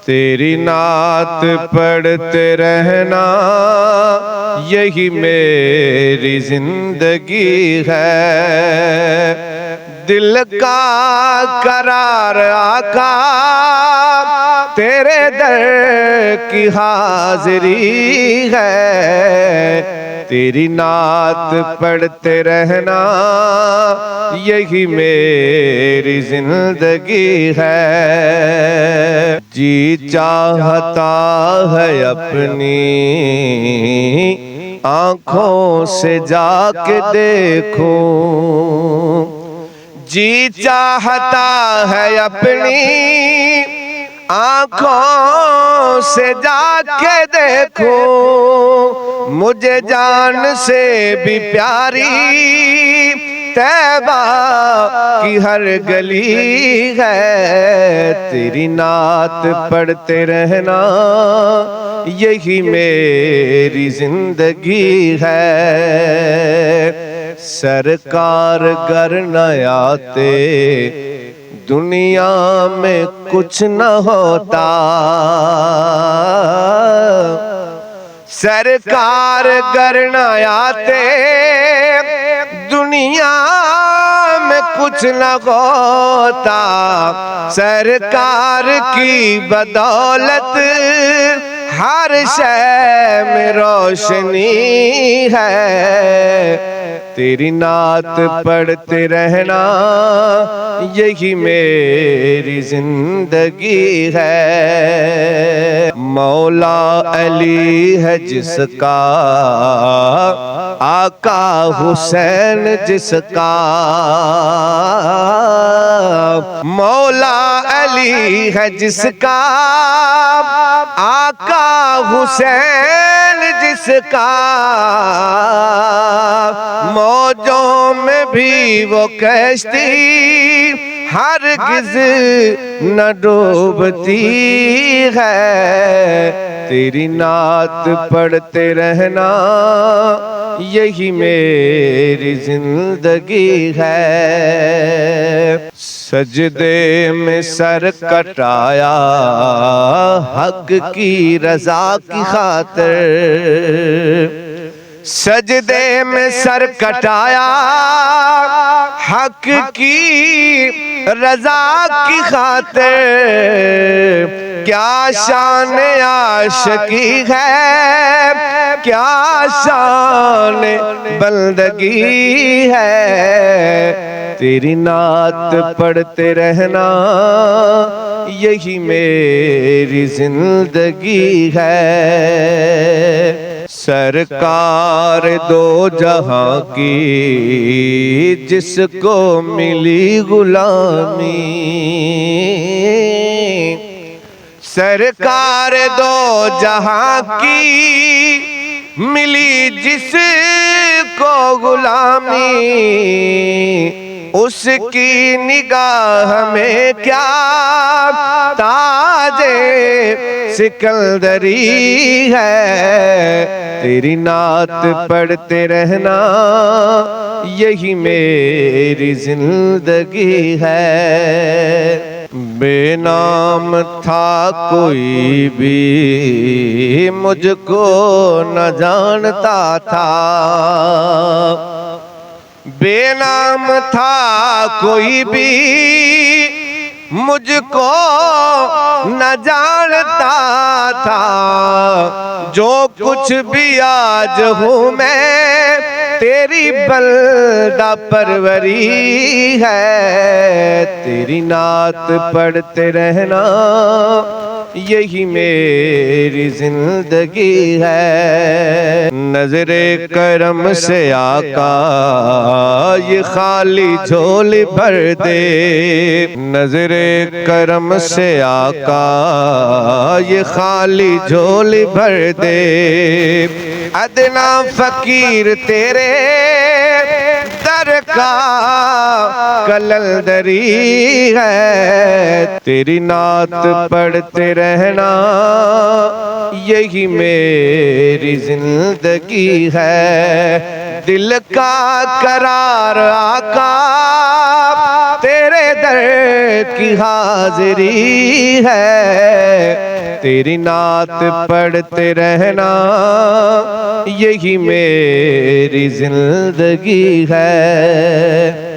तेरी नात पढ़ते रहना यही मेरी जिंदगी है। दिल का करार आका तेरे दर की हाजिरी है। तेरी नात पढ़ते रहना यही मेरी जिंदगी है। जी चाहता है अपनी आँखों से जाके देखूं, जी चाहता है अपनी आँखों से जाके देखूं, मुझे जान से भी प्यारी तैबा की हर गली है। तेरी नात पढ़ते रहना यही मेरी जिंदगी है। सरकार गर न आते दुनिया में कुछ न होता, सरकार गर न आते दुनिया में कुछ न होता। सरकार की बदौलत हर शय में रोशनी है। तेरी नात पढ़ते रहना यही मेरी जिंदगी है। मौला अली है जिसका, आका हुसैन जिसका, मौला अली है जिसका, आका हुसैन जिसका, मौजों में भी वो कश्ती हरगिज़ न डूबती है। तेरी नात पढ़ते रहना यही मेरी जिंदगी है। सजदे में सर कटाया हक की रजा की खातिर, सजदे में सर कटाया हक की रजा की खातिर। क्या शान आशिकी है, क्या शान बंदगी है। तेरी नात पढ़ते रहना यही मेरी जिंदगी है। सरकार दो जहां की जिसको मिली गुलामी, सरकार दो जहां की मिली जिसको गुलामी, उसकी निगाह में क्या ताजे सिकंदरी है। तेरी नात पढ़ते रहना यही मेरी जिंदगी है। बेनाम था कोई भी मुझको न जानता था, बेनाम था कोई भी मुझको न जानता था। जो कुछ भी आज हूँ मैं तेरी बल्दा परवरी है। तेरी नात पढ़ते रहना यही मेरी जिंदगी है। नजरे करम से आका ये खाली झोली भर दे, नजरे करम से आका ये खाली झोली भर दे। अदना फकीर तेरे दर का कलंदरी है। तेरी नात पढ़ते रहना यही मेरी जिंदगी है। दिल का करार आका तेरे दर की हाजिरी है। तेरी नात पढ़ते रहना यही मेरी जिंदगी है।